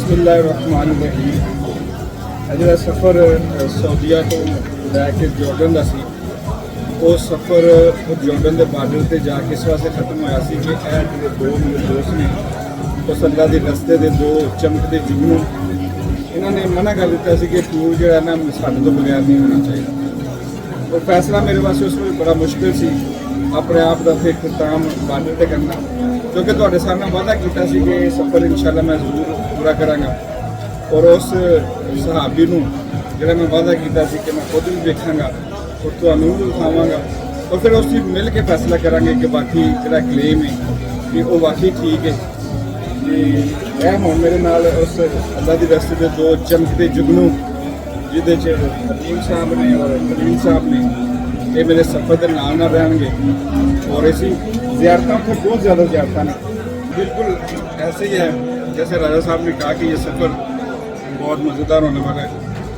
बिस्मिल्लाहिर्रहमानिर्रहीम। जो सफ़र सऊदीया तो लैके जॉर्डन का सी, वो सफ़र जॉर्डन के बार्डर से जाके इस वास्ते खत्म होया सी कि ये जो दो मेरे दोस्त ने उस अल्लाह के रस्ते के दो चमकते जुगनू इन्होंने मना कर दिता सी कि टूर जो है ना साढ़े तो बगैर नहीं होना चाहिए। और फैसला मेरे वास्ते उस वे बड़ा मुश्किल सी अपने आप का फिर इख्तिताम बार्डर से करना, क्योंकि तुहाडे सामने वादा किया कि ये सफ़र इंशाअल्लाह मैं जरूर पूरा करांगा। और उस सहाबी नूं जिहड़ा मैं वादा किया कि मैं खुद भी देखांगा और तुहानूं भी दिखावांगा, और फिर उसकी मिल के फैसला करांगे कि बाकी जिहड़ा क्लेम है कि वो वाकई ठीक है कि यह हुण मेरे नाल उस अल्लाह दी रस्ते दे दो चमकते जुगनू जिहदे च हकीम साहब ने और खलील साहब ने ये मेरे सफ़र के नाल रहेंगे। और ऐसी ज़ियारतां तो बहुत ज़्यादा ज़ियारतां ने, बिल्कुल ऐसे ही है जैसे राजा साहब ने कहा कि ये सफ़र बहुत मज़ेदार होने वाला है।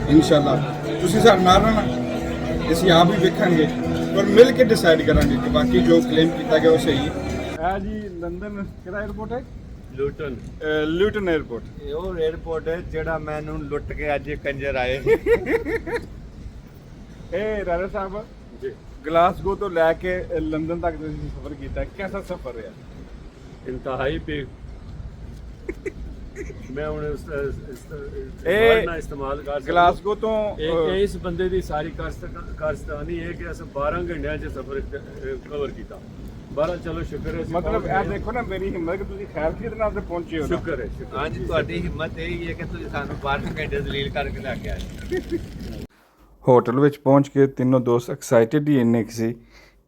इंशाअल्लाह तुसीं साडे नाल रहना, असीं आप भी वेखांगे और मिल के डिसाइड करांगे कि बाकी जो क्लेम किया गया वो सही है। जी लंदन किहड़ा एयरपोर्ट है? लूटन एयरपोर्ट। ਉਹ 에어ਪੋਰਟ ਹੈ ਜਿਹੜਾ ਮੈਨੂੰ ਲੁੱਟ ਕੇ ਅੱਜ ਕੰਜਰ ਆਏ। ए राजा साहब जी, ग्लासगो तो लैके लंदन तक तुसीं सफ़र किया, कैसा सफ़र रहा? इंतहाई पे मैं ਹੁਣ इस्तेमाल कर ग्लासगो तो इस बंदे ਦੀ ਸਾਰੀ ਕਾਰਸਤਾਨੀ ਹੈ ਕਿ ਅਸੀਂ 12 ਘੰਟਿਆਂ 'ਚ ਸਫ਼ਰ ਕਵਰ ਕੀਤਾ। 12 ਚਲੋ ਸ਼ੁਕਰ ਹੈ। मतलब ਇਹ ਦੇਖੋ ਨਾ ਮੇਰੀ ਹਿੰਮਤ ਕਿ ਤੁਸੀਂ ਖੈਰੀਅਤ ਨਾਲ ਤੇ ਪਹੁੰਚੇ ਹੋ। ਸ਼ੁਕਰ ਹੈ ਹਾਂਜੀ ਤੁਹਾਡੀ ਹਿੰਮਤ ਇਹ ਹੀ ਹੈ ਕਿ ਤੁਸੀਂ ਸਾਨੂੰ 12 ਘੰਟੇ ਦਲੀਲ ਕਰਕੇ ਲੈ ਕੇ ਆਏ। ਹੋਟਲ ਵਿੱਚ ਪਹੁੰਚ ਕੇ ਤਿੰਨੋਂ ਦੋਸਤ ਐਕਸਾਈਟਿਡ ਹੀ ਇੰਨੇ ਕੁ ਸੀ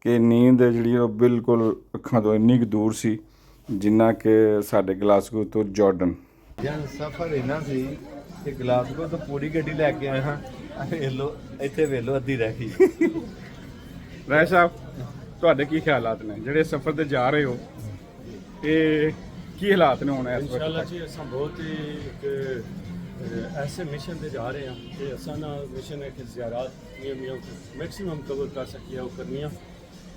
ਕਿ ਨੀਂਦ ਜਿਹੜੀ ਉਹ ਬਿਲਕੁਲ ਅੱਖਾਂ ਤੋਂ ਇੰਨੀ ਕੁ ਦੂਰ ਸੀ ਜਿੰਨਾ ਕਿ ਸਾਡੇ ਗਲਾਸਗੋ ਤੋਂ ਜਾਰਡਨ। ਜਨ ਸਫ਼ਰ ਇਹਨਾਂ ਸੀ ਕਿ ਗਲਾਸਗੋ ਤੋਂ ਪੂਰੀ ਗੱਡੀ ਲੈ ਕੇ ਆਏ ਹਾਂ। ਵੇਖ ਲਓ ਇੱਥੇ ਵੇਖ ਲਓ ਅੱਧੀ ਰਹਿ ਗਈ। ਰਾਏ ਸਾਹਿਬ ਤੁਹਾਡੇ ਕੀ ਖਿਆਲਾਤ ਨੇ ਜਿਹੜੇ ਸਫ਼ਰ ਤੇ ਜਾ ਰਹੇ ਹੋ, ਇਹ ਕੀ ਹਾਲਾਤ ਨੇ ਹੁਣ ਇਸ इंशाल्लाह ਵਕਤ? जी असां बहुत ही एक ऐसे मिशन पे जा रहे हैं कि असां ना मिशन है कि ज़ियारात मियाँ मैक्सिमम कवर कर सकिए वो करनियाँ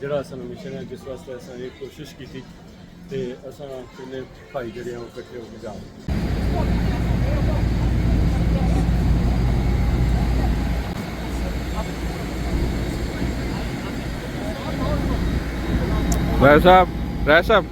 जरा असा मिशन है जिस वास्ते असां ये कोशिश की थी ते असां तिन्ने भाई जेह्ड़े हैं वो इकट्ठे होकर जा रहे हैं। राय साहब, राय साहब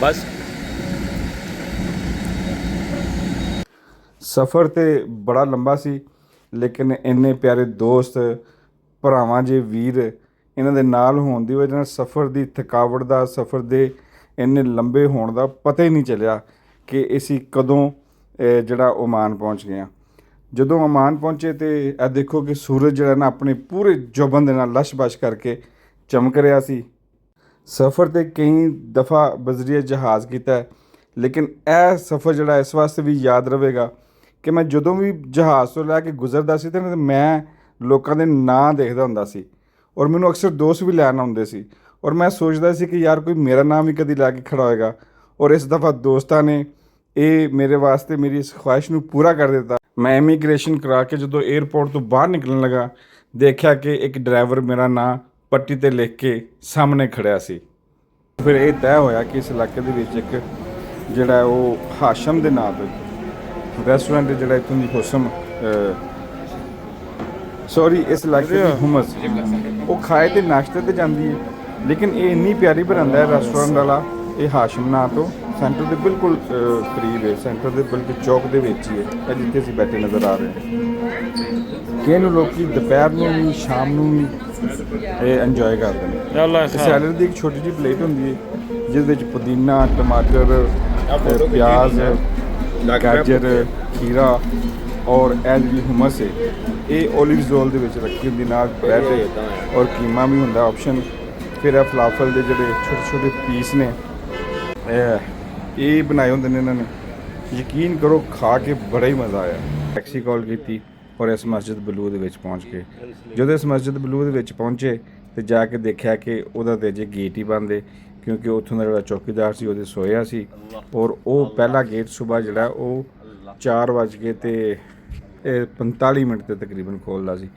बस ਸਫ਼ਰ ਤੇ ਬੜਾ ਲੰਬਾ ਸੀ, ਲੇਕਿਨ ਇੰਨੇ ਪਿਆਰੇ ਦੋਸਤ ਭਰਾਵਾਂ ਜੇ ਵੀਰ ਇਹਨਾਂ ਦੇ ਨਾਲ ਹੋਣ ਦੀ ਵਜ੍ਹਾ ਨਾਲ ਸਫ਼ਰ ਦੀ ਥਕਾਵਟ ਦਾ, ਸਫ਼ਰ ਦੇ ਇੰਨੇ ਲੰਬੇ ਹੋਣ ਦਾ ਪਤਾ ਹੀ ਨਹੀਂ ਚੱਲਿਆ ਕਿ ਅਸੀਂ ਕਦੋਂ ਜਿਹੜਾ ਓਮਾਨ ਪਹੁੰਚ ਗਏ ਹਾਂ। ਜਦੋਂ ਓਮਾਨ ਪਹੁੰਚੇ ਤੇ ਇਹ ਦੇਖੋ ਕਿ ਸੂਰਜ ਜਿਹੜਾ ਨਾ ਆਪਣੇ ਪੂਰੇ ਜੋਬਨ ਦੇ ਨਾਲ ਲਸ਼-ਬਸ਼ ਕਰਕੇ ਚਮਕ ਰਿਹਾ ਸੀ। ਸਫ਼ਰ ਤੇ ਕਈ ਦਫਾ ਬਜ਼ਰੀਏ ਜਹਾਜ਼ ਕੀਤਾ, ਲੇਕਿਨ ਇਹ ਸਫ਼ਰ ਜਿਹੜਾ ਇਸ ਵਾਸਤੇ ਵੀ ਯਾਦ ਰਹੇਗਾ ਕਿ ਮੈਂ ਜਦੋਂ ਵੀ ਜਹਾਜ਼ ਤੋਂ ਲੈ ਕੇ ਗੁਜ਼ਰਦਾ ਸੀ ਤਾਂ ਮੈਂ ਲੋਕਾਂ ਦੇ ਨਾਂ ਦੇਖਦਾ ਹੁੰਦਾ ਸੀ ਔਰ ਮੈਨੂੰ ਅਕਸਰ ਦੋਸਤ ਵੀ ਲੈਣ ਆਉਂਦੇ ਸੀ ਔਰ ਮੈਂ ਸੋਚਦਾ ਸੀ ਕਿ ਯਾਰ ਕੋਈ ਮੇਰਾ ਨਾਮ ਵੀ ਕਦੀ ਲੈ ਕੇ ਖੜਾ ਹੋਏਗਾ। ਔਰ ਇਸ ਦਫਾ ਦੋਸਤਾਂ ਨੇ ਇਹ ਮੇਰੇ ਵਾਸਤੇ ਮੇਰੀ ਇਸ ਖੁਆਇਸ਼ ਨੂੰ ਪੂਰਾ ਕਰ ਦਿੱਤਾ। ਮੈਂ ਇਮੀਗ੍ਰੇਸ਼ਨ ਕਰਾ ਕੇ ਜਦੋਂ 에ਅਰਪੋਰਟ ਤੋਂ ਬਾਹਰ ਨਿਕਲਣ ਲੱਗਾ, ਦੇਖਿਆ ਕਿ ਇੱਕ ਡਰਾਈਵਰ ਮੇਰਾ ਨਾਂ ਪੱਟੀ 'ਤੇ ਲਿਖ ਕੇ ਸਾਹਮਣੇ ਖੜਿਆ ਸੀ। ਫਿਰ ਇਹ ਤੈਅ ਹੋਇਆ ਕਿ ਇਸ ਇਲਾਕੇ ਦੇ ਵਿੱਚ ਇੱਕ ਜਿਹੜਾ ਉਹ ਹਾਸ਼ਮ ਦੇ ਨਾਂ ਤੋਂ ਰੈਸਟੋਰੈਂਟ ਜਿਹੜਾ ਇੱਥੋਂ ਦੀ ਹੁਸਮ ਇਸ ਇਲਾਕੇ ਦੀ ਹੁਮਸ ਉਹ ਖਾਏ ਤੇ ਨਾਸ਼ਤੇ ਤੇ ਜਾਂਦੀ ਹੈ, ਲੇਕਿਨ ਇਹ ਇੰਨੀ ਪਿਆਰੀ ਬਣਾਉਂਦਾ ਹੈ ਰੈਸਟੋਰੈਂਟ ਵਾਲਾ। ਇਹ ਹਾਸ਼ਮ ਨਾਂ ਤੋਂ ਸੈਂਟਰ ਦੇ ਬਿਲਕੁਲ ਕਰੀਬ ਹੈ, ਸੈਂਟਰ ਦੇ ਬਲਕਿ ਚੌਕ ਦੇ ਵਿੱਚ ਹੀ ਹੈ, ਇਹ ਜਿੱਥੇ ਅਸੀਂ ਬੈਠੇ ਨਜ਼ਰ ਆ ਰਹੇ ਹਾਂ। ਕਿ ਇਹਨੂੰ ਲੋਕ ਦੁਪਹਿਰ ਨੂੰ ਵੀ ਸ਼ਾਮ ਨੂੰ ਵੀ ਇਹ ਇੰਜੋਏ ਕਰਦੇ ਨੇ। ਸੈਲਡ ਦੀ ਇੱਕ ਛੋਟੀ ਜਿਹੀ ਪਲੇਟ ਹੁੰਦੀ ਹੈ ਜਿਸ ਵਿੱਚ ਪੁਦੀਨਾ, ਟਮਾਟਰ, ਪਿਆਜ਼, ਗਾਜਰ, ਖੀਰਾ ਔਰ ਇਹ ਜਿਹੜੀ ਹੁਮਸ ਹੈ ਇਹ ਓਲਿਵਸ ਓਇਲ ਦੇ ਵਿੱਚ ਰੱਖੀ ਹੁੰਦੀ, ਨਾਲ ਬ੍ਰੈਡ ਔਰ ਕੀਮਾ ਵੀ ਹੁੰਦਾ ਆਪਸ਼ਨ। ਫਿਰ ਇਹ ਫਲਾਫਲ ਦੇ ਜਿਹੜੇ ਛੋਟੇ ਛੋਟੇ ਪੀਸ ਨੇ ਇਹ ਬਣਾਏ ਹੁੰਦੇ ਨੇ ਇਹਨਾਂ ਨੇ। ਯਕੀਨ ਕਰੋ ਖਾ ਕੇ ਬੜਾ ਹੀ ਮਜ਼ਾ ਆਇਆ। ਟੈਕਸੀ ਕਾਲ ਕੀਤੀ ਔਰ ਇਸ ਮਸਜਿਦ ਬਲੂ ਦੇ ਵਿੱਚ ਪਹੁੰਚ ਕੇ ਜਦੋਂ ਇਸ ਮਸਜਿਦ ਬਲੂ ਦੇ ਵਿੱਚ ਪਹੁੰਚੇ ਤੇ ਜਾ ਕੇ ਦੇਖਿਆ ਕਿ ਉਹਦਾ ਤੇ ਅਜੇ ਗੇਟ ਹੀ ਬੰਦ ਹੈ, ਕਿਉਂਕਿ ਉੱਥੋਂ ਦਾ ਜਿਹੜਾ ਚੌਕੀਦਾਰ ਸੀ ਉਹਦੇ ਸੋਇਆ ਸੀ। ਔਰ ਉਹ ਪਹਿਲਾ ਗੇਟ ਸਵੇਰ ਜਿਹੜਾ ਉਹ 4:45 ਤੇ ਤਕਰੀਬਨ ਖੋਲ੍ਹਦਾ ਸੀ,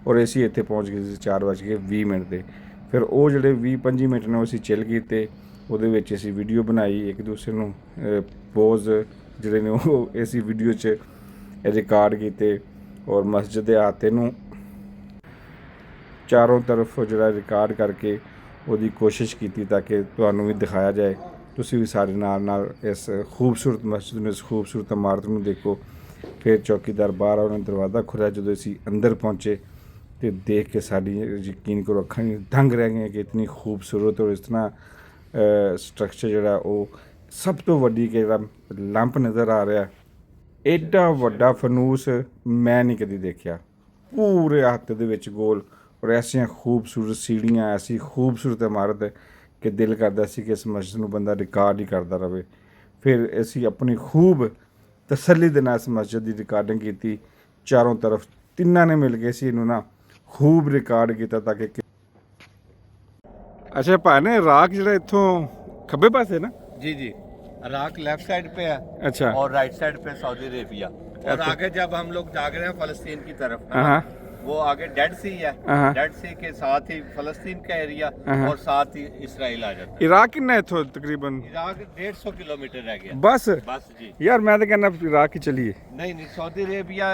ਔਰ ਅਸੀਂ ਇੱਥੇ ਪਹੁੰਚ ਗਏ ਸੀ 4:20 ਤੇ। ਫਿਰ ਉਹ ਜਿਹੜੇ 20-25 ਮਿੰਟ ਨੇ ਅਸੀਂ ਚਿੱਲ ਕੀਤੇ, ਉਹਦੇ ਵਿੱਚ ਅਸੀਂ ਵੀਡੀਓ ਬਣਾਈ, ਇੱਕ ਦੂਸਰੇ ਨੂੰ ਪੋਜ਼ ਜਿਹੜੇ ਨੇ ਉਹ ਅਸੀਂ ਵੀਡੀਓ 'ਚ ਰਿਕਾਰਡ ਕੀਤੇ, ਔਰ ਮਸਜਿਦ ਦੇ ਅਹਾਤੇ ਨੂੰ ਚਾਰੋਂ ਤਰਫ ਜਿਹੜਾ ਰਿਕਾਰਡ ਕਰਕੇ ਉਹਦੀ ਕੋਸ਼ਿਸ਼ ਕੀਤੀ ਤਾਂ ਕਿ ਤੁਹਾਨੂੰ ਵੀ ਦਿਖਾਇਆ ਜਾਏ, ਤੁਸੀਂ ਵੀ ਸਾਡੇ ਨਾਲ ਇਸ ਖੂਬਸੂਰਤ ਮਸਜਿਦ ਨੂੰ, ਇਸ ਖੂਬਸੂਰਤ ਇਮਾਰਤ ਨੂੰ ਦੇਖੋ। ਫਿਰ ਚੌਕੀਦਾਰ ਬਾਹਰ ਉਹਨਾਂ ਦਰਵਾਜ਼ਾ ਖੁੱਲ੍ਹਿਆ, ਜਦੋਂ ਅਸੀਂ ਅੰਦਰ ਪਹੁੰਚੇ ਤੇ ਦੇਖ ਕੇ ਸਾਡੀ ਯਕੀਨ ਕਰੋ ਅੱਖਾਂ ਦੰਗ ਰਹਿ ਗਈਆਂ ਕਿ ਇਤਨੀ ਖੂਬਸੂਰਤ ਔਰ ਇਸ ਤਰ੍ਹਾਂ ਸਟਰਕਚਰ ਜਿਹੜਾ ਉਹ ਸਭ ਤੋਂ ਵੱਡੀ ਕਿ ਜਿਹੜਾ ਲੰਪ ਨਜ਼ਰ ਆ ਰਿਹਾ, ਐਡਾ ਵੱਡਾ ਫਨੂਸ ਮੈਂ ਨਹੀਂ ਕਦੀ ਦੇਖਿਆ। ਪੂਰੇ ਹੱਥ ਦੇ ਵਿੱਚ ਗੋਲ, ਔਰ ਐਸੀਆਂ ਖੂਬਸੂਰਤ ਸੀੜੀਆਂ, ਐਸੀ ਖੂਬਸੂਰਤ ਇਮਾਰਤ ਕਿ ਦਿਲ ਕਰਦਾ ਸੀ ਕਿ ਇਸ ਮਸਜਿਦ ਨੂੰ ਬੰਦਾ ਰਿਕਾਰਡ ਹੀ ਕਰਦਾ ਰਹੇ। ਫਿਰ ਅਸੀਂ ਆਪਣੀ ਖੂਬ ਤਸੱਲੀ ਦੇ ਨਾਲ ਇਸ ਮਸਜਿਦ ਦੀ ਰਿਕਾਰਡਿੰਗ ਕੀਤੀ, ਚਾਰੋਂ ਤਰਫ ਤਿੰਨਾਂ ਨੇ ਮਿਲ ਕੇ ਸੀ ਇਹਨੂੰ ਨਾ ਖੂਬ ਰਿਕਾਰਡ ਕੀਤਾ ਤਾਂ ਕਿ ਅੱਛਾ ਭਾਈ ਨੇ ਇਰਾਕ ਜਿਹੜਾ ਇੱਥੋਂ ਖੱਬੇ ਪਾਸੇ ਨਾ जी जी, इराक लेफ्ट साइड पे है अच्छा और राइट साइड पे सऊदी अरेबिया, और अच्छा। आगे जब हम लोग जाग रहे हैं फलस्तीन की तरफ ना, हाँ वो आगे डेड सी है, हाँ। डेड सी के साथ ही फलस्तीन का एरिया हाँ। और साथ ही इसराइल आ जाता ਇਰਾਕ ਕਿੰਨਾ ਇੱਥੋਂ ਤਕਰੀਬਨ? है। इराक 150 किलोमीटर रह गया बस बस जी। यार मैं तो कहना इराक ही चलिए। नहीं नहीं, सऊदी अरेबिया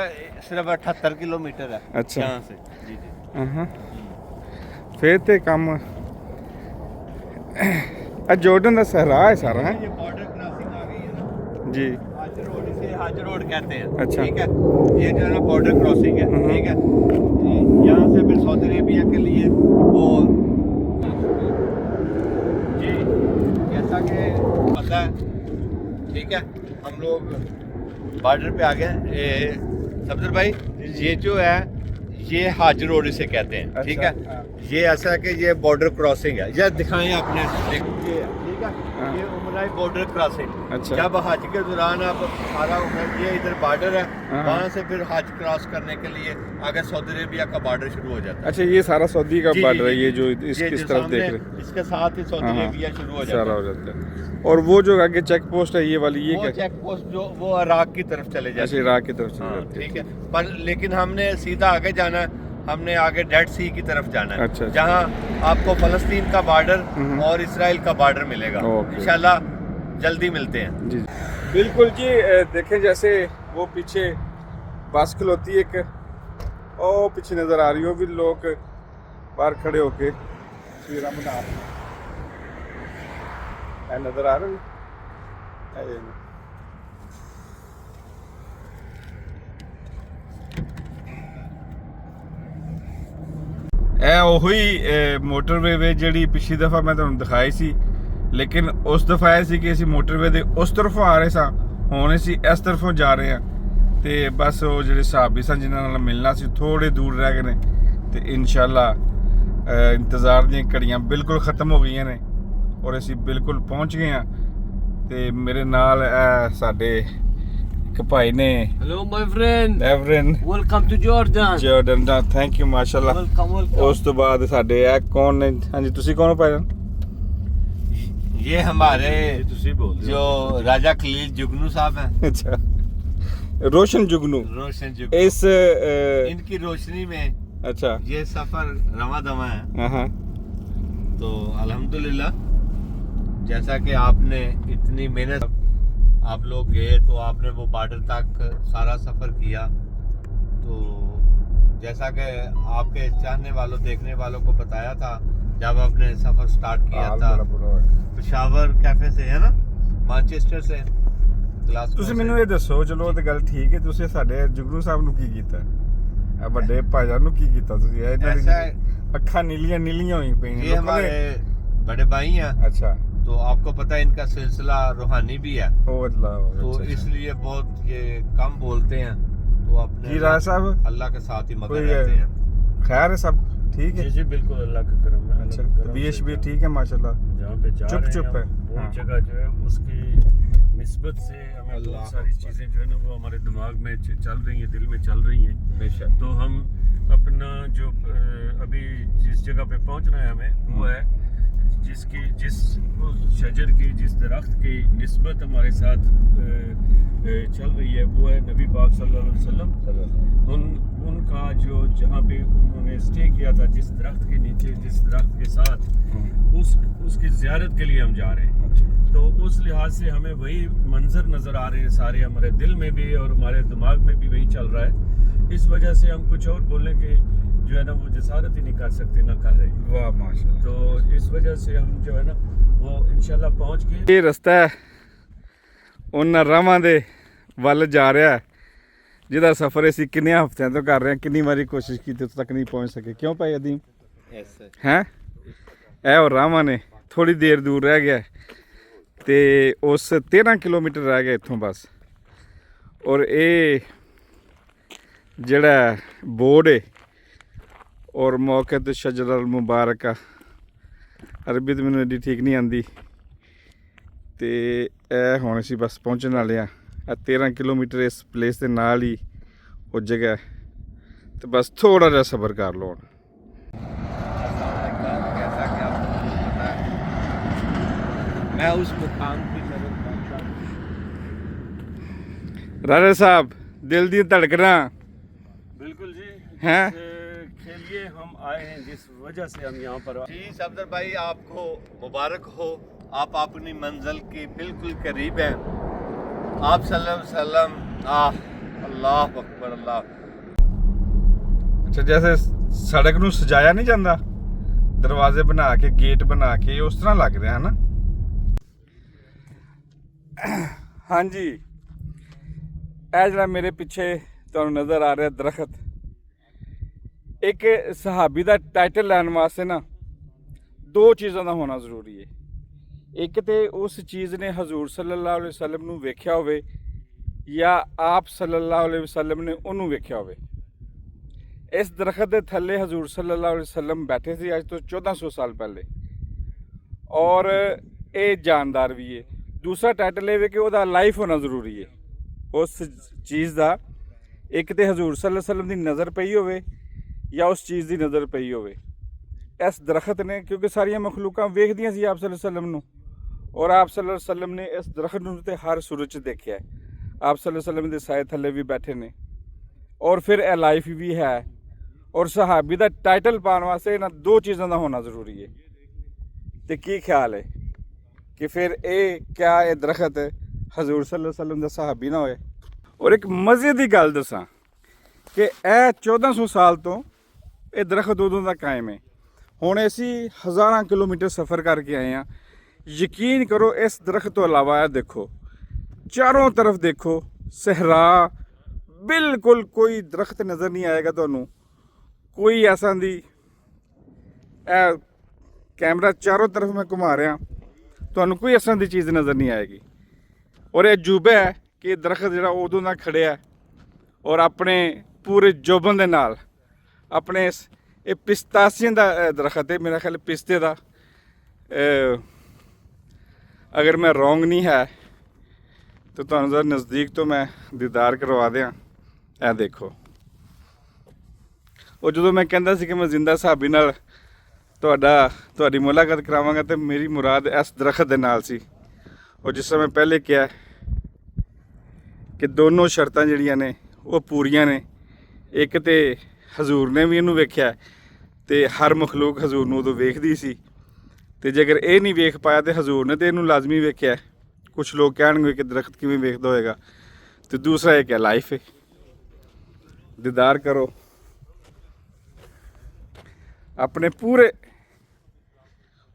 सिर्फ 78 किलोमीटर है अच्छा। यहाँ से। जी जी। ਹਾਂ ਫਿਰ ਤੇ ਕੰਮ ਆ ਜੋਰਡਨ ਦਾ ਸਹਰਾ ਹੈ ਸਾਰਾ ਹੈ ये बॉर्डर क्रॉसिंग आ गई है ना ਜੀ। हज रोड, इसे हज रोड कहते हैं। अच्छा। ठीक है, ये जो है ना बॉर्डर क्रॉसिंग है। ठीक है, यहाँ से फिर सऊदी अरेबिया के लिए वो जी, जैसा कि पता है, ठीक है, हम लोग बॉर्डर पे आ गए। सफदर भाई, ये जो है ये हज रोड इसे कहते हैं। अच्छा, ठीक है, हाँ। ये ऐसा है कि ये बॉर्डर क्रॉसिंग है। ये दिखाएं आपने, ये है, ठीक है, हाँ। ये उमरा बॉर्डर क्रॉसिंग। अच्छा। जब हज के दौरान आप सारा ये इधर बॉर्डर है, हाँ। वहाँ से फिर हज क्रॉस करने के लिए आगे सऊदी अरेबिया का बॉर्डर शुरू हो जाता है। अच्छा ये सारा सऊदी का जी, बॉर्डर है, जी, ये जो ये इस जो तरफ सामने, देख रहे हैं। इसके साथ ही सऊदी हाँ, हाँ। अरेबिया शुरू हो सारा जाता हो है। जाता है। और वो जो आगे चेक पोस्ट है ये वाली, ये वो क्या? चेक पोस्ट जो वो इराक की तरफ चले जाते अच्छा इराक की तरफ से हाँ, जाती है। ठीक है, पर लेकिन हमने सीधा आगे जाना है, हमने आगे डेड सी की तरफ जाना है। अच्छा। जहाँ आपको फलस्तीन का बॉर्डर और इसराइल का बॉर्डर मिलेगा। ओके। इंशाल्लाह जल्दी मिलते हैं। जी बिल्कुल जी। देखें जैसे वो पीछे बस खलोती एक ओ पीछे नज़र आ रही हो, भी लोग बाहर खड़े होके तस्वीरें बना रहे हैं, नज़र आ रहे हैं। ਇਹ ਉਹੀ ਮੋਟਰਵੇ ਵੇ ਜਿਹੜੀ ਪਿਛਲੀ ਦਫਾ ਮੈਂ ਤੁਹਾਨੂੰ ਦਿਖਾਈ ਸੀ, ਲੇਕਿਨ ਉਸ ਦਫਾ ਇਹ ਸੀ ਕਿ ਅਸੀਂ ਮੋਟਰਵੇ ਦੇ ਉਸ ਤਰਫੋਂ ਆ ਰਹੇ ਸਾਂ, ਹੁਣ ਅਸੀਂ ਇਸ ਤਰਫੋਂ ਜਾ ਰਹੇ ਹਾਂ। ਤੇ ਬਸ ਉਹ ਜਿਹੜੇ ਸਾਹਬੀ ਸਨ ਜਿਨ੍ਹਾਂ ਨਾਲ ਮਿਲਣਾ ਸੀ ਥੋੜੇ ਦੂਰ ਰਹਿ ਗਏ ਨੇ, ਤੇ ਇਨਸ਼ਾਅੱਲਾ ਇੰਤਜ਼ਾਰ ਦੀਆਂ ਘੜੀਆਂ ਬਿਲਕੁਲ ਖਤਮ ਹੋ ਗਈਆਂ ਨੇ ਔਰ ਅਸੀਂ ਬਿਲਕੁਲ ਪਹੁੰਚ ਗਏ ਹਾਂ। ਤੇ ਮੇਰੇ ਨਾਲ ਸਾਡੇ ਇੱਕ ਭਾਈ ਨੇ। Hello, my friend. ਐਵਰਨ Welcome to Jordan. Jordan the thank you ਮਾਸ਼ਾਅੱਲਾ। Welcome. ਉਸ ਤੋਂ ਬਾਅਦ ਸਾਡੇ ਇਹ ਕੌਣ ਨੇ? ਹਾਂਜੀ ਤੁਸੀਂ ਕੌਣ ਹੋ ਭਾਈਜਾਨ? ये हमारे जो राजा खलील जुगनू साहब हैं। अच्छा रोशन जुगनू। रोशन जुगनू। इस इनकी रोशनी में अच्छा ये सफर रवा दवा है। हाँ तो अल्हम्दुलिल्लाह, जैसा कि आपने इतनी मेहनत, आप लोग गए तो आपने वो बॉर्डर तक सारा सफर किया, तो जैसा कि आपके चाहने वालों, देखने वालों को बताया था जब आपने सफर स्टार्ट किया था पेशावर कैफे से, है ना, मैनचेस्टर से, ग्लासगो ਤੁਸੀਂ से। ਮੈਨੂੰ ਇਹ ਦੱਸੋ, ਚਲੋ ਉਹ ਤੇ ਗੱਲ ਠੀਕ ਹੈ, ਤੁਸੀਂ ਸਾਡੇ ਜੁਗਨੂ ਸਾਹਿਬ ਨੂੰ ਕੀ ਕੀਤਾ? ਇਹ ਵੱਡੇ ਭਾਈਜਾਨ ਨੂੰ ਕੀ ਕੀਤਾ ਤੁਸੀਂ? ਇਹ ਇਹਨਾਂ ऐसा है, ਦੀ ਅੱਖਾਂ ਨੀਲੀਆਂ ਨੀਲੀਆਂ ਹੋਈ ਪਈਆਂ ये ਲੋਕਾਂ हमारे ਨੇ। बड़े भाई हैं, अच्छा तो आपको पता है इनका सिलसिला रूहानी भी है, ओ अल्लाह। तो अच्छा, इसलिए बहुत ये कम बोलते हैं, तो अपने जी राय साहब अल्लाह के साथ ही मगन कोई रहते हैं। खैर है सब ठीक है? जी जी बिल्कुल, अल्लाह का करम है। अच्छा अल्लाह के करम तबीयत से भी ठीक है माशाल्लाह? जहाँ पे जा चुप रहे चुप हैं है। वो हाँ। जगह जो है उसकी निस्बत से हमें अल्लाह बहुत सारी अकबर। चीज़ें जो है ना वो हमारे दिमाग में चल रही हैं, दिल में चल रही हैं। बेशक तो हम अपना जो अभी जिस जगह पे पहुंचना है हमें वो है जिस उस शजर की, जिस दरख्त की निस्बत हमारे साथ चल रही है वो है नबी पाक सल्लल्लाहु अलैहि वसल्लम। उनका जो जहाँ पे उन्होंने स्टे किया था, जिस दरख्त के नीचे, जिस दरख्त के साथ, उसकी ज़ियारत के लिए हम जा रहे हैं। तो उस लिहाज से हमें वही मंजर नज़र आ रहे हैं सारे, हमारे दिल में भी और हमारे दिमाग में भी वही चल रहा है। इस वजह से हम कुछ और बोलने के जो है ना वो जसारत ही नहीं कर सकते, ना कर रहे। वाह माशाल्लाह। तो इस वजह से हम जो है ना वो इंशाल्लाह पहुंच गए। ਇਹ ਰਸਤਾ ਹੈ ਉਹਨਾਂ ਰਾਵਾਂ ਦੇ ਵੱਲ ਜਾ ਰਿਹਾ ਹੈ ਜਿਹਦਾ ਸਫ਼ਰ ਅਸੀਂ ਕਿੰਨੇ ਹਫ਼ਤਿਆਂ ਤੋਂ ਕਰ ਰਹੇ ਹਾਂ, ਕਿੰਨੀ ਵਾਰੀ ਕੋਸ਼ਿਸ਼ ਕੀਤੀ ਉੱਥੇ ਤੱਕ ਨਹੀਂ ਪਹੁੰਚ ਸਕੇ। ਕਿਉਂ ਭਾਈ ਅਦੀਮ ऐसे ਹੈ ਇਹ ਉਹ ਰਾਵਾਂ ਨੇ, ਥੋੜੀ ਦੇਰ ਦੂਰ ਰਹਿ ਗਿਆ ਤੇ ਉਸ 13 ਕਿਲੋਮੀਟਰ ਰਹਿ ਗਿਆ ਇੱਥੋਂ ਬਸ। ਔਰ ਇਹ ਜਿਹੜਾ ਬੋਰਡ ਹੈ ਔਰ ਮੌਕੇ ਤੇ ਸ਼ਜਰ ਅਲ ਮੁਬਾਰਕ ਆ, ਅਰਬੀ ਤਾਂ ਮੈਨੂੰ ਐਡੀ ਠੀਕ ਨਹੀਂ ਆਉਂਦੀ, ਤੇ ਇਹ ਹੁਣ ਅਸੀਂ ਬਸ ਪਹੁੰਚਣ ਵਾਲੇ ਆ। ਇਹ 13 ਕਿਲੋਮੀਟਰ ਇਸ ਪਲੇਸ ਦੇ ਨਾਲ ਹੀ ਉਹ ਜਗ੍ਹਾ ਹੈ, ਤੇ ਬਸ ਥੋੜਾ ਜਿਹਾ ਸਬਰ ਕਰ ਲਓ। जैसा कि आपको पता है मैं उस मुकाम की तरफ पहुंचा। राजा साहब दिल दी धड़कना बिल्कुल जी हैं? के लिए हम आए हैं, जिस वजह से हम यहाँ पर जी सफदर भाई आपको मुबारक हो, आप अपनी मंजिल के बिल्कुल करीब हैं। आप सल्लल्लाहु अलैहि वसल्लम अल्लाह अकबर अल्लाह। अच्छा जैसे सड़क ਨੂੰ ਸਜਾਇਆ ਨਹੀਂ ਜਾਂਦਾ, ਦਰਵਾਜ਼ੇ ਬਣਾ ਕੇ, ਗੇਟ ਬਣਾ ਕੇ, ਉਸ ਤਰ੍ਹਾਂ ਲੱਗ ਰਿਹਾ ਹੈ ਨਾ। ਹਾਂਜੀ ਇਹ ਜਿਹੜਾ ਮੇਰੇ ਪਿੱਛੇ ਤੁਹਾਨੂੰ ਨਜ਼ਰ ਆ ਰਿਹਾ ਦਰਖਤ, ਇੱਕ ਸਹਾਬੀ ਦਾ ਟਾਈਟਲ ਲੈਣ ਵਾਸਤੇ ਨਾ ਦੋ ਚੀਜ਼ਾਂ ਦਾ ਹੋਣਾ ਜ਼ਰੂਰੀ ਹੈ। ਇੱਕ ਤੇ ਉਸ ਚੀਜ਼ ਨੇ ਹਜ਼ੂਰ ਸੱਲੱਲਾਹੁ ਅਲੈਹਿ ਵਸੱਲਮ ਨੂੰ ਵੇਖਿਆ ਹੋਵੇ ਜਾਂ ਆਪ ਸੱਲੱਲਾਹੁ ਅਲੈਹਿ ਵਸੱਲਮ ਨੇ ਉਹਨੂੰ ਵੇਖਿਆ ਹੋਵੇ। ਇਸ ਦਰਖਤ ਦੇ ਥੱਲੇ ਹਜ਼ੂਰ ਸੱਲੱਲਾਹੁ ਅਲੈਹਿ ਵਸੱਲਮ ਬੈਠੇ ਸੀ ਅੱਜ ਤੋਂ 1400 ਸਾਲ ਪਹਿਲੇ, ਔਰ ਇਹ ਜਾਨਦਾਰ ਵੀ ਹੈ। ਦੂਸਰਾ ਟਾਈਟਲ ਇਹ ਵੇ ਕਿ ਉਹਦਾ ਲਾਈਫ ਹੋਣਾ ਜ਼ਰੂਰੀ ਹੈ ਉਸ ਚੀਜ਼ ਦਾ। ਇੱਕ ਤੇ ਹਜ਼ੂਰ ਸੱਲੱਲਾਹੁ ਅਲੈਹਿ ਵਸੱਲਮ ਦੀ ਨਜ਼ਰ ਪਈ ਹੋਵੇ ਜਾਂ ਉਸ ਚੀਜ਼ ਦੀ ਨਜ਼ਰ ਪਈ ਹੋਵੇ। ਇਸ ਦਰਖਤ ਨੇ, ਕਿਉਂਕਿ ਸਾਰੀਆਂ ਮਖਲੂਕਾਂ ਵੇਖਦੀਆਂ ਸੀ ਆਪ ਸੱਲੱਲਾਹੁ ਅਲੈਹਿ ਵਸੱਲਮ ਨੂੰ, ਔਰ ਆਪ ਸੱਲੱਲਾਹੁ ਅਲੈਹਿ ਵਸੱਲਮ ਨੇ ਇਸ ਦਰਖਤ ਨੂੰ ਤੇ ਹਰ ਸੂਰਤ 'ਚ ਦੇਖਿਆ। ਆਪ ਸੱਲੱਲਾਹੁ ਅਲੈਹਿ ਵਸੱਲਮ ਦੇ ਸਾਏ ਥੱਲੇ ਵੀ ਬੈਠੇ ਨੇ, ਔਰ ਫਿਰ ਇਹ ਲਾਈਫ ਵੀ ਹੈ। ਔਰ ਸਹਾਬੀ ਦਾ ਟਾਈਟਲ ਪਾਉਣ ਵਾਸਤੇ ਇਹਨਾਂ ਦੋ ਚੀਜ਼ਾਂ ਦਾ ਹੋਣਾ ਜ਼ਰੂਰੀ ਹੈ। ਤੇ ਕੀ ਖਿਆਲ ਹੈ ਕਿ ਫਿਰ ਇਹ ਕਿਆ ਇਹ ਦਰਖਤ ਹਜ਼ੂਰ ਸੱਲੱਲਾਹੁ ਅਲੈਹਿ ਵਸੱਲਮ ਦਾ ਸਹਾਬੀ ਨਾ ਹੋਏ। ਔਰ ਇੱਕ ਮਜ਼ੇ ਦੀ ਗੱਲ ਦੱਸਾਂ ਕਿ ਇਹ 1400 ਸਾਲ ਤੋਂ ਇਹ ਦਰਖਤ ਉਦੋਂ ਦਾ ਕਾਇਮ ਹੈ। ਹੁਣ ਅਸੀਂ ਹਜ਼ਾਰਾਂ ਕਿਲੋਮੀਟਰ ਸਫ਼ਰ ਕਰਕੇ ਆਏ ਹਾਂ। ਯਕੀਨ ਕਰੋ ਇਸ ਦਰਖਤ ਤੋਂ ਇਲਾਵਾ ਇਹ ਦੇਖੋ, ਚਾਰੋਂ ਤਰਫ ਦੇਖੋ ਸਹਿਰਾ, ਬਿਲਕੁਲ ਕੋਈ ਦਰਖਤ ਨਜ਼ਰ ਨਹੀਂ ਆਏਗਾ ਤੁਹਾਨੂੰ। ਕੋਈ ਐਸਾ ਦੀ, ਇਹ ਕੈਮਰਾ ਚਾਰੋਂ ਤਰਫ ਮੈਂ ਘੁਮਾ ਰਿਹਾ, ਤੁਹਾਨੂੰ ਕੋਈ ਇਸ ਤਰ੍ਹਾਂ ਦੀ ਚੀਜ਼ ਨਜ਼ਰ ਨਹੀਂ ਆਏਗੀ। ਔਰ ਇਹ ਅਜੂਬਾ ਹੈ ਕਿ ਇਹ ਦਰਖਤ ਜਿਹੜਾ ਉਦੋਂ ਦਾ ਖੜਿਆ ਔਰ ਆਪਣੇ ਪੂਰੇ ਜੋਬਨ ਦੇ ਨਾਲ, ਆਪਣੇ ਇਹ ਪਿਸਤਾਸੀਆਂ ਦਾ ਦਰਖਤ ਹੈ, ਮੇਰਾ ਖਿਆਲ ਪਿਸਤੇ ਦਾ, ਅਗਰ ਮੈਂ ਰੋਂਗ ਨਹੀਂ ਹੈ ਤਾਂ ਤੁਹਾਨੂੰ ਜ਼ਰਾ ਨਜ਼ਦੀਕ ਤੋਂ ਮੈਂ ਦੀਦਾਰ ਕਰਵਾ ਦਿਆਂ। ਇਹ ਦੇਖੋ, ਉਹ ਜਦੋਂ ਮੈਂ ਕਹਿੰਦਾ ਸੀ ਕਿ ਮੈਂ ਜ਼ਿੰਦਾ ਸਹਾਬੀ ਨਾਲ ਤੁਹਾਡੀ ਮੁਲਾਕਾਤ ਕਰਾਵਾਂਗਾ ਤੇ ਮੇਰੀ ਮੁਰਾਦ ਇਸ ਦਰਖਤ ਦੇ ਨਾਲ ਸੀ। ਉਹ ਜਿਸ ਤਰ੍ਹਾਂ ਮੈਂ ਪਹਿਲੇ ਕਿਹਾ ਕਿ ਦੋਨੋਂ ਸ਼ਰਤਾਂ ਜਿਹੜੀਆਂ ਨੇ ਉਹ ਪੂਰੀਆਂ ਨੇ। ਇੱਕ ਤੇ ਹਜ਼ੂਰ ਨੇ ਵੀ ਇਹਨੂੰ ਵੇਖਿਆ ਤੇ ਹਰ ਮਖਲੂਕ ਹਜ਼ੂਰ ਨੂੰ ਉਦੋਂ ਵੇਖਦੀ ਸੀ, ਤੇ ਜੇਕਰ ਇਹ ਨਹੀਂ ਵੇਖ ਪਾਇਆ ਤੇ ਹਜ਼ੂਰ ਨੇ ਤੇ ਇਹਨੂੰ ਲਾਜ਼ਮੀ ਵੇਖਿਆ। ਕੁਛ ਲੋਕ ਕਹਿਣਗੇ ਕਿ ਦਰਖਤ ਕਿਵੇਂ ਵੇਖਦਾ ਹੋਏਗਾ। ਤੇ ਦੂਸਰਾ ਇੱਕ ਹੈ ਲਾਈਫ ਹੈ, ਦੀਦਾਰ ਕਰੋ ਆਪਣੇ ਪੂਰੇ।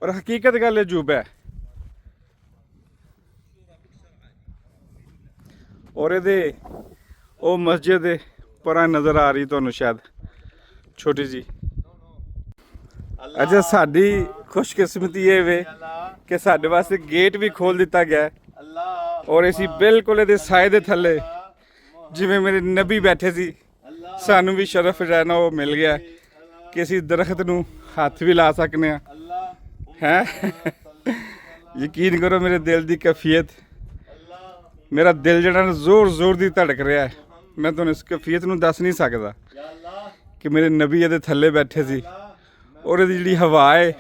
ਔਰ ਹਕੀਕਤ ਗੱਲ ਅਜੂਬਾ ਹੈ। ਔਰ ਇਹਦੇ ਉਹ ਮਸਜਿਦ ਦੇ ਪਰਾਂ ਨਜ਼ਰ ਆ ਰਹੀ ਤੁਹਾਨੂੰ ਸ਼ਾਇਦ ਛੋਟੀ ਜੀ। ਅੱਛਾ ਸਾਡੀ ਖੁਸ਼ਕਿਸਮਤੀ ਇਹ ਵੇ ਕਿ ਸਾਡੇ ਵਾਸਤੇ ਗੇਟ ਵੀ ਖੋਲ ਦਿੱਤਾ ਗਿਆ ਔਰ ਅਸੀਂ ਬਿਲਕੁਲ ਇਹਦੇ ਸਾਏ ਦੇ ਥੱਲੇ, ਜਿਵੇਂ ਮੇਰੇ ਨਬੀ ਬੈਠੇ ਸੀ, ਸਾਨੂੰ ਵੀ ਸ਼ਰਫ ਰਹਿਣਾ ਉਹ ਮਿਲ ਗਿਆ ਕਿ ਅਸੀਂ ਦਰਖਤ ਨੂੰ ਹੱਥ ਵੀ ਲਾ ਸਕਨੇ ਆ। ਹੈ ਯਕੀਨ ਕਰੋ ਮੇਰੇ ਦਿਲ ਦੀ ਕੈਫੀਅਤ ਮੇਰਾ ਦਿਲ ਜਿਹੜਾ ਨਾ ਜ਼ੋਰ ਜ਼ੋਰ ਦੀ ਧੜਕ ਰਿਹਾ ਹੈ। ਮੈਂ ਤੁਹਾਨੂੰ ਇਸ ਕੈਫੀਅਤ ਨੂੰ ਦੱਸ ਨਹੀਂ ਸਕਦਾ ਕਿ ਮੇਰੇ ਨਬੀ ਇਹਦੇ ਥੱਲੇ ਬੈਠੇ ਸੀ ਔਰ ਇਹਦੀ ਜਿਹੜੀ ਹਵਾ ਹੈ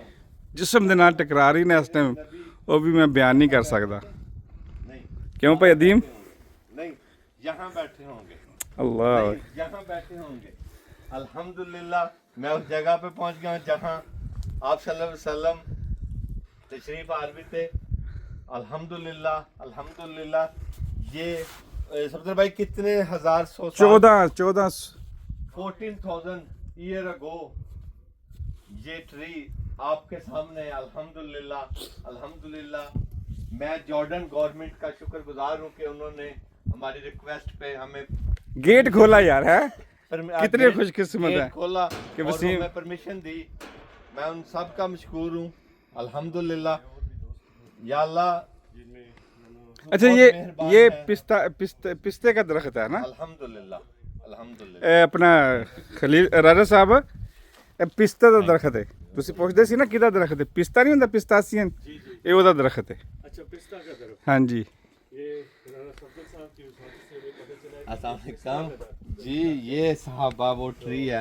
ਜਿਸਮ ਦੇ ਨਾਲ ਟਕਰਾ ਰਹੀ ਨੇ ਇਸ ਟਾਈਮ, ਉਹ ਵੀ ਮੈਂ ਬਿਆਨ ਨਹੀਂ ਕਰ ਸਕਦਾ। क्यों भाई अदीम? नहीं, यहाँ बैठे होंगे, अल्लाह, यहाँ बैठे होंगे। अल्हम्दुलिल्लाह मैं उस जगह पे पहुँच गया हूँ जहाँ आप सल्लल्लाहु अलैहि वसल्लम तशरीफ आरवी थे। अल्हम्दुलिल्लाह अल्हम्दुलिल्लाह। ये सफदर भाई कितने हजार 14 14,000 ईयर अगो ये ट्री आपके सामने। अल्हम्दुलिल्लाह अल्हम्दुलिल्लाह। मैं जॉर्डन गवर्नमेंट का शुक्रगुजार हूँ कि उन्होंने हमारी रिक्वेस्ट पे हमें गेट खोला यार है। कितने गेट खुशकिस्मत है खोला कि और वसीम हमें परमिशन दी। मैं उन सब का मशकूर हूँ अल्हम्दुलिल्लाह। या अल्लाह अच्छा बहुत मेहरबान ये है। पिस्ते का दरख्त है ना? अल्हम्दुलिल्लाह अल्हम्दुलिल्लाह। अपना खलील राजा साहब ਇਹ ਪਿਸਤਾ ਦਾ ਦਰਖਤ ਹੈ। ਤੁਸੀਂ ਪੁੱਛਦੇ ਸੀ ਨਾ ਕਿਹਦਾ ਦਰਖਤ ਹੈ? ਪਿਸਤਾ ਨਹੀਂ ਹੁੰਦਾ, ਪਿਸਤਾਸੀਅਨ, ਇਹ ਉਹਦਾ ਦਰਖਤ ਹੈ। अच्छा पिस्ता का दरख्त, ਹਾਂਜੀ ये राणा सफदर साहब की वफात से हमें पता चला है कि अस्सलाम वालेकुम जी। ये सहाबा वो ट्री है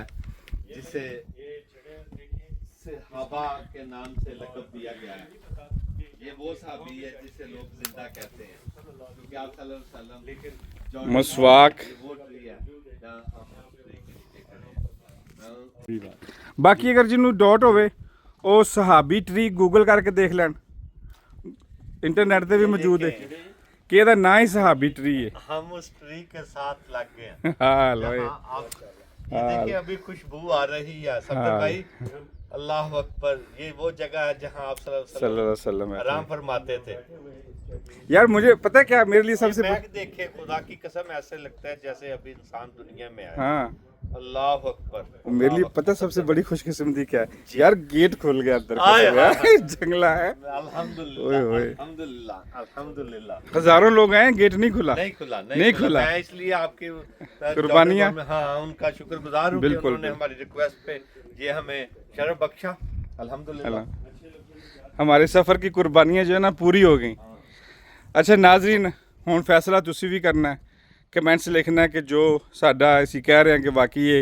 जिसे ये जगह देखिए सहाबा के नाम से लक़ब दिया गया है। ये वो सहाबी है जिसे लोग जिंदा कहते हैं क्योंकि आप सल्लल्लाहु अलैहि वसल्लम लेकिन मसवाक। वो ट्री है जहाँ हम ट्री के नीचे खड़े हैं। ਬਾਕੀ ਅਗਰ ਜਿਹਨੂੰ ਡਾਊਟ ਹੋਵੇ ਉਹ ਸਹਾਬੀ ਟਰੀ ਗੂਗਲ ਕਰਕੇ ਦੇਖ ਲੈਣ, ਇੰਟਰਨੈਟ ਤੇ ਵੀ ਮੌਜੂਦ ਹੈ ਕਿ ਇਹਦਾ ਨਾਂ ਹੀ ਸਹਾਬੀ ਟਰੀ ਹੈ। हम उस ट्री के साथ लग गए हैं। ਹਾਂ ਲੋਏ जहाँ आप ये देखिए अभी खुशबू आ रही है सफदर हाँ। भाई। अल्लाह अकबर। ये वो जगह है जहाँ आप सल्लल्लाहु अलैहि सल्लल्लाहु वसल्लम अलैहि वसल्लम आराम फरमाते थे। यार मुझे पता है क्या मेरे लिए सबसे महक देखे खुदा की कसम ऐसे लगता है जैसे अभी इंसान दुनिया में आया। हाँ अल्लाह अकबर। मेरे लिए पता है सबसे बड़ी खुशकिस्मती क्या है यार? गेट खुल गया अंदर आए, का, आए। जंगला है। अल्हम्दुलिल्लाह ओए, ओए। अल्हम्दुलिल्लाह अल्हम्दुलिल्लाह। हजारों लोग आए, गेट नहीं खुला। नहीं खुला नहीं खुला। मैं इसलिए आपकी कुर्बानियाँ। हाँ उनका शुक्रगुजार हूँ कि बिल्कुल, उन्होंने हमारी रिक्वेस्ट पे ये हमें शरफ बख्शा। अल्हम्दुलिल्लाह। हमारे सफ़र की कुर्बानियाँ जो है ना पूरी हो गई। अच्छा नाजरीन, हुण फैसला तुसी भी करना है, कमेंट्स लिखना है कि जो साडा असीं कह रहे हैं कि वाकई ये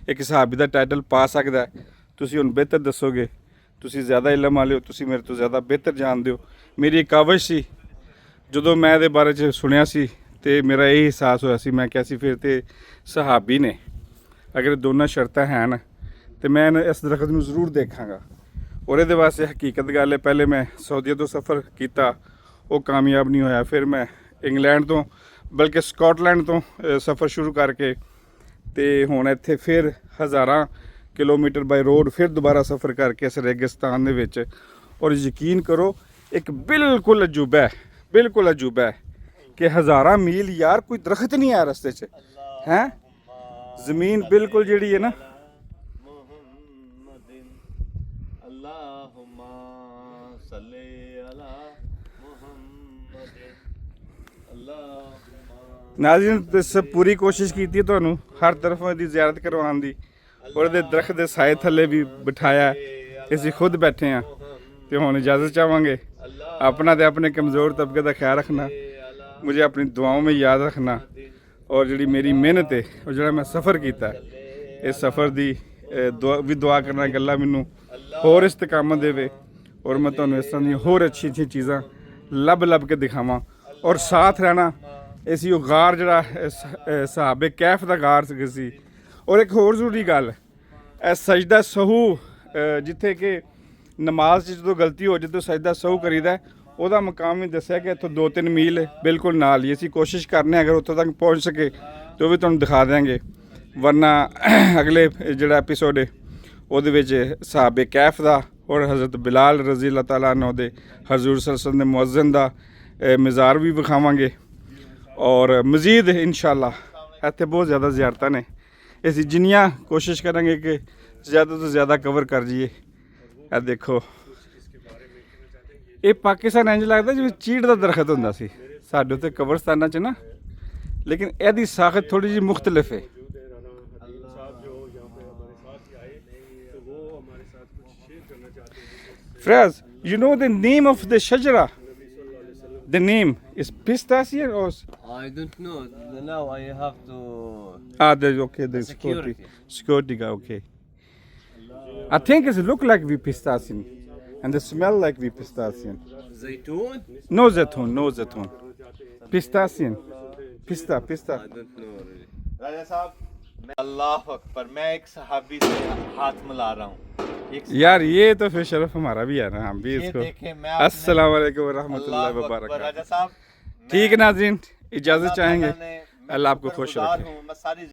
एक सहाबी दा टाइटल पा सकदा है। तुसी हुण बेहतर दसोगे, तुसी ज़्यादा इलम वाले हो, तुसी मेरे तो ज़्यादा बेहतर जानदे हो। मेरी एक कावश सी ਜਦੋਂ ਮੈਂ ਇਹਦੇ ਬਾਰੇ 'ਚ ਸੁਣਿਆ ਸੀ ਤੇ ਮੇਰਾ ਇਹ ਅਹਿਸਾਸ ਹੋਇਆ ਸੀ, ਮੈਂ ਕਿਹਾ ਸੀ ਫਿਰ ਤੇ ਸਹਾਬੀ ਨੇ ਅਗਰ ਦੋਨਾਂ ਸ਼ਰਤਾਂ ਹਨ ਤੇ ਮੈਂ ਇਸ ਦਰਖਤ ਨੂੰ ਜ਼ਰੂਰ ਦੇਖਾਂਗਾ। ਔਰ ਇਹਦੇ ਵਾਸਤੇ ਹਕੀਕਤ ਗੱਲ ਹੈ, ਪਹਿਲੇ ਮੈਂ ਸਾਊਦੀਆ ਤੋਂ ਸਫ਼ਰ ਕੀਤਾ, ਉਹ ਕਾਮਯਾਬ ਨਹੀਂ ਹੋਇਆ। ਫਿਰ ਮੈਂ ਇੰਗਲੈਂਡ ਤੋਂ ਬਲਕਿ ਸਕਾਟਲੈਂਡ ਤੋਂ ਸਫ਼ਰ ਸ਼ੁਰੂ ਕਰਕੇ ਤੇ ਹੁਣ ਇੱਥੇ ਫਿਰ ਹਜ਼ਾਰਾਂ ਕਿਲੋਮੀਟਰ ਬਾਈ ਰੋਡ ਫਿਰ ਦੁਬਾਰਾ ਸਫ਼ਰ ਕਰਕੇ ਇਸ ਰੇਗਿਸਤਾਨ ਦੇ ਵਿੱਚ। ਔਰ ਯਕੀਨ ਕਰੋ ਇੱਕ ਬਿਲਕੁਲ ਅਜੂਬਾ ਹੈ, बिल्कुल अजूबा है कि हज़ारा मील यार कोई दरख्त नहीं आया रस्ते च हैं। ज़मीन बिल्कुल जी है ना। नाज़रीन सब पूरी कोशिश की ਤੁਹਾਨੂੰ हर तरफ ਦੀ ज़ियारत करवाने ਦੀ और ਇਹਦੇ ਦਰਖਤ ਦੇ ਸਾਏ ਥੱਲੇ ਵੀ ਬਿਠਾਇਆ। ਅਸੀਂ खुद बैठे हैं तो ਹੁਣ इजाज़त चाहांगे। अपना तो अपने कमज़ोर तबके का ख्याल रखना, मुझे अपनी दुआओं में याद रखना और जी मेरी मेहनत है और जो मैं सफ़र किया इस सफ़र की भी दुआ करना कि अल्लाह मैनू होर इस्तकामत देवे और मैं तुहानूं इस तरह दी होर अच्छी अच्छी चीज़ां लब लब के दिखावां और साथ रहना। इसी गार जड़ा सहाबे कैफ का गार सी। और एक होर जरूरी गल, सजदा सहू जिथे कि नमाज जो गलती हो जाए तो सजदा सहू करीदा, ਉਹਦਾ ਮਕਾਮ ਵੀ ਦੱਸਿਆ ਕਿ ਇੱਥੋਂ 2-3 ਮੀਲ ਬਿਲਕੁਲ ਨਾਲ ਹੀ। ਅਸੀਂ ਕੋਸ਼ਿਸ਼ ਕਰਨੇ ਅਗਰ ਉੱਥੋਂ ਤੱਕ ਪਹੁੰਚ ਸਕੇ ਤਾਂ ਉਹ ਵੀ ਤੁਹਾਨੂੰ ਦਿਖਾ ਦਿਆਂਗੇ। ਵਰਨਾ ਅਗਲੇ ਜਿਹੜਾ ਐਪੀਸੋਡ ਹੈ ਉਹਦੇ ਵਿੱਚ ਸਹਾਬੇ ਕੈਫ ਦਾ ਔਰ ਹਜ਼ਰਤ ਬਿਲਾਲ ਰਜ਼ੀ ਅੱਲਾਹ ਤਾਲਾ ਅਨਹੁ ਦੇ ਹਜ਼ੂਰ ਸੱਲੱਲਾਹੁ ਅਲੈहि ਵਸੱਲਮ ਦੇ ਮੁਅੱਜ਼ਿਨ ਦਾ ਮਜ਼ਾਰ ਵੀ ਵਿਖਾਵਾਂਗੇ। ਔਰ ਮਜ਼ੀਦ ਇਨਸ਼ਾਅੱਲਾ ਇੱਥੇ ਬਹੁਤ ਜ਼ਿਆਦਾ ਜ਼ਿਆਰਤਾਂ ਨੇ, ਅਸੀਂ ਜਿੰਨੀਆਂ ਕੋਸ਼ਿਸ਼ ਕਰਾਂਗੇ ਕਿ ਜ਼ਿਆਦਾ ਤੋਂ ਜ਼ਿਆਦਾ ਕਵਰ ਕਰ ਜਾਈਏ। ਇਹ ਦੇਖੋ ਇਹ ਪਾਕਿਸਤਾਨ ਇੰਝ ਲੱਗਦਾ ਜਿਵੇਂ ਚੀੜ ਦਾ ਦਰਖਤ ਹੁੰਦਾ ਸੀ ਸਾਡੇ ਉੱਤੇ ਕਬਰਸਤਾਨਾਂ 'ਚ ਨਾ, ਲੇਕਿਨ ਇਹਦੀ ਸਾਖਤ ਥੋੜੀ ਜਿਹੀ ਮੁਖਤਲਿਫ ਹੈ। Fraz, you know the name of the shajara? The name is pistachian or I don't know. Now I have to. the security guy. Okay. I think it look like we pistachian, and the smell like we pistachian. Zaytun? No zaytun. Pistachian. Pista. I don't know really. राजा साहब मैं अल्लाह अकबर मैं एक सहाबी से हाथ मिला रहा हूँ यार ये तो फिर शरफ हमारा भी है ना, हम भी ये इसको। देखें मैं अपने- अस्सलाम वालेकुम रहमतुल्लाहि व अल्लाह अकबर बरकातहू। राजा साहब ठीक है नाज़रीन, इजाज़त अल्लाह चाहेंगे। ताला ने- मैं अल्लाह आपको खुश शुक्रगुजार रखे। हूँ, मैं सारी